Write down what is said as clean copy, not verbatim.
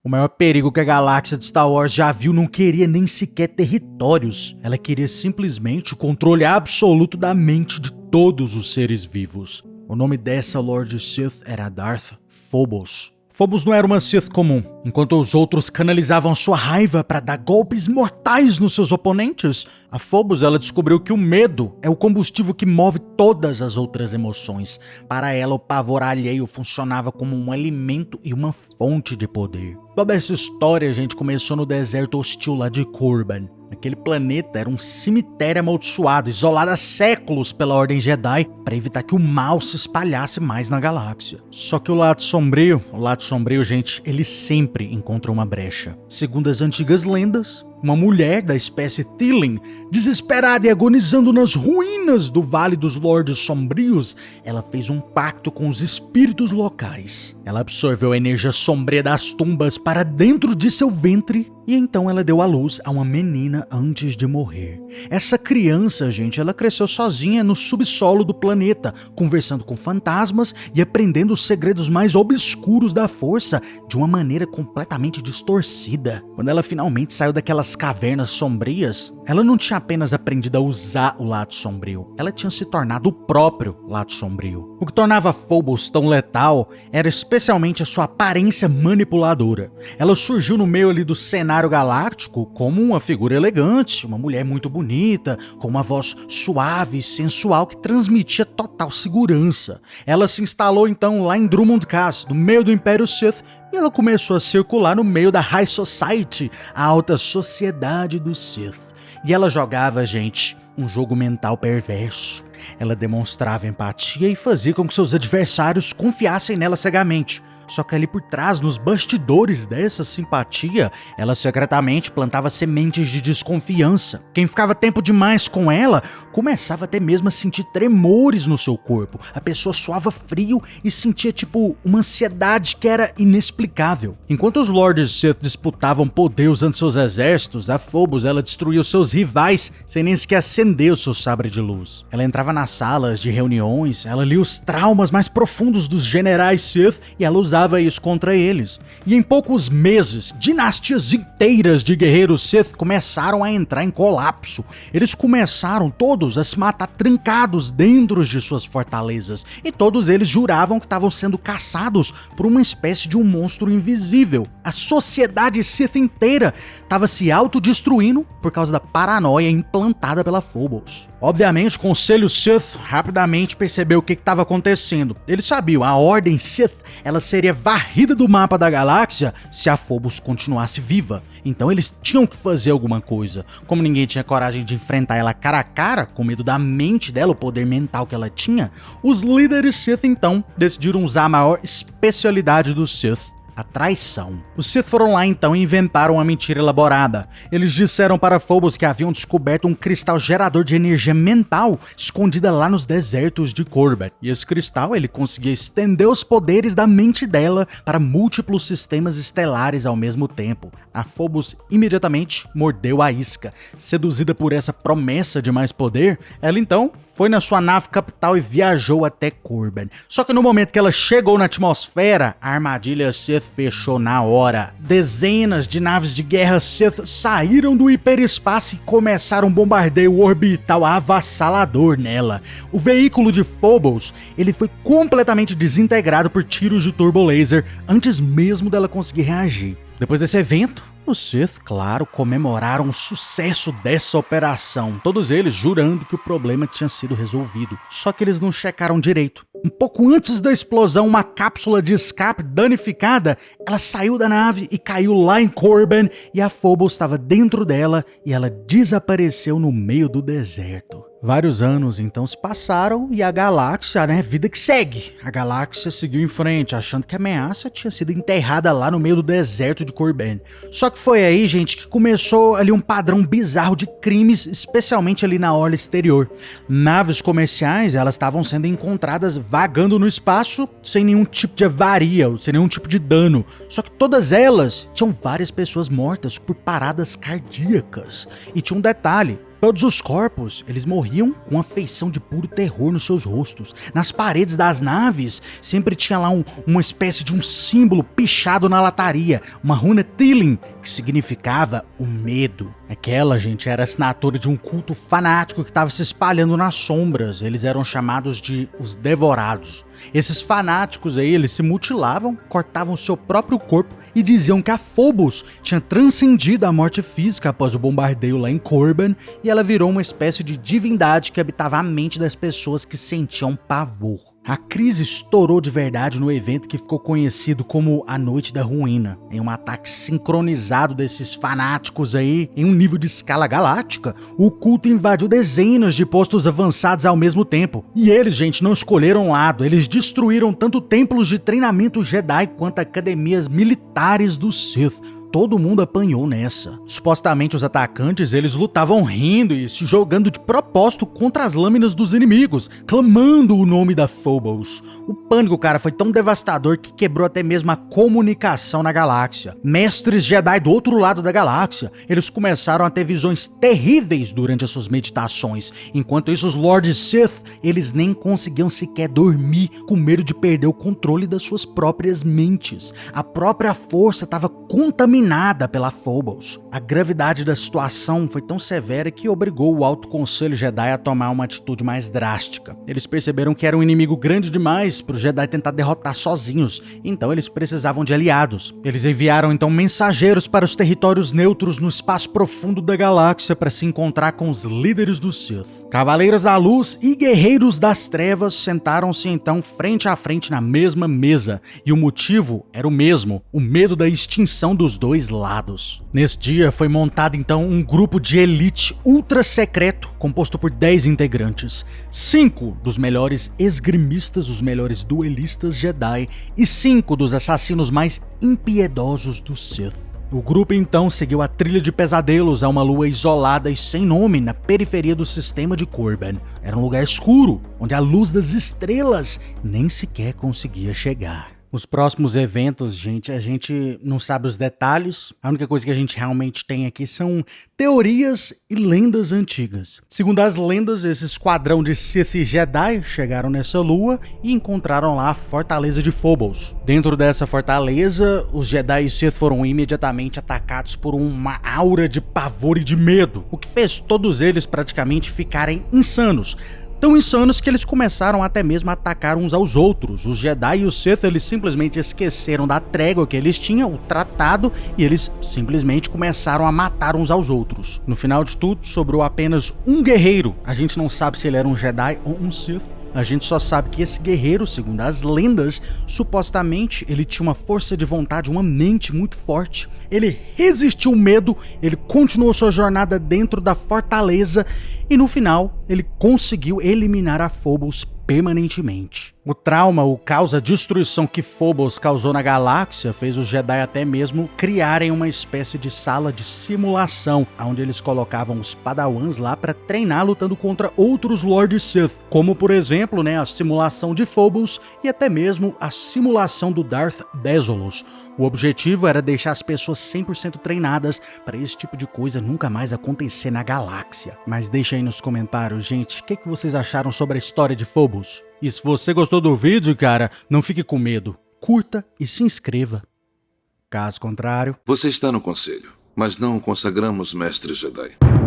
O maior perigo que a galáxia de Star Wars já viu não queria nem sequer territórios. Ela queria simplesmente o controle absoluto da mente de todos os seres vivos. O nome dessa Lord Sith era Darth Phobos. Phobos não era uma Sith comum. Enquanto os outros canalizavam sua raiva para dar golpes mortais nos seus oponentes, a Phobos ela descobriu que o medo é o combustível que move todas as outras emoções. Para ela, o pavor alheio funcionava como um alimento e uma fonte de poder. Toda essa história, gente, começou no deserto hostil lá de Korban. Aquele planeta era um cemitério amaldiçoado, isolado há séculos pela Ordem Jedi, para evitar que o mal se espalhasse mais na galáxia. Só que o lado sombrio, gente, ele sempre encontra uma brecha. Segundo as antigas lendas, uma mulher da espécie Tilling, desesperada e agonizando nas ruínas do Vale dos Lordes Sombrios, ela fez um pacto com os espíritos locais. Ela absorveu a energia sombria das tumbas para dentro de seu ventre e então ela deu à luz a uma menina antes de morrer. Essa criança, gente, ela cresceu sozinha no subsolo do planeta, conversando com fantasmas e aprendendo os segredos mais obscuros da força de uma maneira completamente distorcida. Quando ela finalmente saiu daquelas cavernas sombrias, ela não tinha apenas aprendido a usar o lado sombrio, ela tinha se tornado o próprio lado sombrio. O que tornava Phobos tão letal era especialmente a sua aparência manipuladora. Ela surgiu no meio ali do cenário galáctico como uma figura elegante, uma mulher muito bonita, com uma voz suave e sensual que transmitia total segurança. Ela se instalou então lá em Drumund Kaas, no meio do Império Sith, e ela começou a circular no meio da High Society, a alta sociedade do Sith. E ela jogava, gente, um jogo mental perverso. Ela demonstrava empatia e fazia com que seus adversários confiassem nela cegamente. Só que ali por trás, nos bastidores dessa simpatia, ela secretamente plantava sementes de desconfiança. Quem ficava tempo demais com ela, começava até mesmo a sentir tremores no seu corpo. A pessoa suava frio e sentia tipo uma ansiedade que era inexplicável. Enquanto os Lords Sith disputavam poder usando seus exércitos, a Phobos ela destruía os seus rivais sem nem sequer acender o seu sabre de luz. Ela entrava nas salas de reuniões, ela lia os traumas mais profundos dos generais Sith e ela usava isso contra eles. E em poucos meses, dinastias inteiras de guerreiros Sith começaram a entrar em colapso. Eles começaram todos a se matar trancados dentro de suas fortalezas. E todos eles juravam que estavam sendo caçados por uma espécie de um monstro invisível. A sociedade Sith inteira estava se autodestruindo por causa da paranoia implantada pela Phobos. Obviamente, o Conselho Sith rapidamente percebeu o que estava acontecendo. Eles sabiam, a Ordem Sith ela seria varrida do mapa da galáxia se a Phobos continuasse viva. Então eles tinham que fazer alguma coisa. Como ninguém tinha coragem de enfrentar ela cara a cara, com medo da mente dela, o poder mental que ela tinha, os líderes Sith então decidiram usar a maior especialidade dos Sith, a traição. Os Sith foram lá então e inventaram uma mentira elaborada. Eles disseram para Phobos que haviam descoberto um cristal gerador de energia mental escondida lá nos desertos de Korban. E esse cristal ele conseguia estender os poderes da mente dela para múltiplos sistemas estelares ao mesmo tempo. A Phobos imediatamente mordeu a isca. Seduzida por essa promessa de mais poder, ela então foi na sua nave capital e viajou até Korban. Só que no momento que ela chegou na atmosfera, a armadilha Sith fechou na hora. Dezenas de naves de guerra Sith saíram do hiperespaço e começaram um bombardeio orbital avassalador nela. O veículo de Phobos, ele foi completamente desintegrado por tiros de turbolaser antes mesmo dela conseguir reagir. Depois desse evento, os Sith, claro, comemoraram o sucesso dessa operação, todos eles jurando que o problema tinha sido resolvido. Só que eles não checaram direito. Um pouco antes da explosão, uma cápsula de escape danificada, ela saiu da nave e caiu lá em Korban, e a Phobos estava dentro dela e ela desapareceu no meio do deserto. Vários anos então se passaram e a galáxia, vida que segue. A galáxia seguiu em frente, achando que a ameaça tinha sido enterrada lá no meio do deserto de Korban. Só que foi aí, gente, que começou ali um padrão bizarro de crimes, especialmente ali na orla exterior. Naves comerciais, elas estavam sendo encontradas vagando no espaço sem nenhum tipo de avaria, sem nenhum tipo de dano. Só que todas elas tinham várias pessoas mortas por paradas cardíacas. E tinha um detalhe. Todos os corpos, eles morriam com uma feição de puro terror nos seus rostos. Nas paredes das naves, sempre tinha lá uma espécie de um símbolo pichado na lataria, uma runa Tilin, que significava o medo. Aquela, gente, era a assinatura de um culto fanático que estava se espalhando nas sombras. Eles eram chamados de os Devorados. Esses fanáticos aí, eles se mutilavam, cortavam seu próprio corpo e diziam que a Phobos tinha transcendido a morte física após o bombardeio lá em Korban e ela virou uma espécie de divindade que habitava a mente das pessoas que sentiam pavor. A crise estourou de verdade no evento que ficou conhecido como a Noite da Ruína. Em um ataque sincronizado desses fanáticos aí, em um nível de escala galáctica, o culto invadiu dezenas de postos avançados ao mesmo tempo. E eles, gente, não escolheram lado. Eles destruíram tanto templos de treinamento Jedi quanto academias militares do Sith. Todo mundo apanhou nessa. Supostamente os atacantes, eles lutavam rindo e se jogando de propósito contra as lâminas dos inimigos, clamando o nome da Phobos. O pânico, cara, foi tão devastador que quebrou até mesmo a comunicação na galáxia. Mestres Jedi do outro lado da galáxia, eles começaram a ter visões terríveis durante as suas meditações. Enquanto isso, os Lords Sith, eles nem conseguiam sequer dormir com medo de perder o controle das suas próprias mentes. A própria força estava contaminada pela Phobos. A gravidade da situação foi tão severa que obrigou o Alto Conselho Jedi a tomar uma atitude mais drástica. Eles perceberam que era um inimigo grande demais para os Jedi tentar derrotar sozinhos, então eles precisavam de aliados. Eles enviaram então mensageiros para os territórios neutros no espaço profundo da galáxia para se encontrar com os líderes do Sith. Cavaleiros da Luz e Guerreiros das Trevas sentaram-se então frente a frente na mesma mesa, e o motivo era o mesmo: o medo da extinção dos dois lados. Nesse dia foi montado então um grupo de elite ultra secreto composto por 10 integrantes, 5 dos melhores esgrimistas, os melhores duelistas Jedi e 5 dos assassinos mais impiedosos do Sith. O grupo então seguiu a trilha de pesadelos a uma lua isolada e sem nome na periferia do sistema de Korban. Era um lugar escuro, onde a luz das estrelas nem sequer conseguia chegar. Os próximos eventos, gente, a gente não sabe os detalhes. A única coisa que a gente realmente tem aqui são teorias e lendas antigas. Segundo as lendas, esse esquadrão de Sith e Jedi chegaram nessa lua e encontraram lá a Fortaleza de Phobos. Dentro dessa fortaleza, os Jedi e Sith foram imediatamente atacados por uma aura de pavor e de medo, o que fez todos eles praticamente ficarem insanos. Tão insanos que eles começaram até mesmo a atacar uns aos outros. Os Jedi e os Sith, eles simplesmente esqueceram da trégua que eles tinham, o tratado, e eles simplesmente começaram a matar uns aos outros. No final de tudo, sobrou apenas um guerreiro. A gente não sabe se ele era um Jedi ou um Sith. A gente só sabe que esse guerreiro, segundo as lendas, supostamente ele tinha uma força de vontade, uma mente muito forte. Ele resistiu ao medo, ele continuou sua jornada dentro da fortaleza e no final ele conseguiu eliminar a Phobos permanentemente. O trauma, o caos, a destruição que Phobos causou na galáxia fez os Jedi até mesmo criarem uma espécie de sala de simulação, onde eles colocavam os Padawans lá para treinar lutando contra outros Lords Sith, como por exemplo, a simulação de Phobos e até mesmo a simulação do Darth Dezolos. O objetivo era deixar as pessoas 100% treinadas para esse tipo de coisa nunca mais acontecer na galáxia. Mas deixa aí nos comentários, gente, o que vocês acharam sobre a história de Phobos? E se você gostou do vídeo, cara, não fique com medo. Curta e se inscreva. Caso contrário... Você está no conselho, mas não o consagramos mestre Jedi.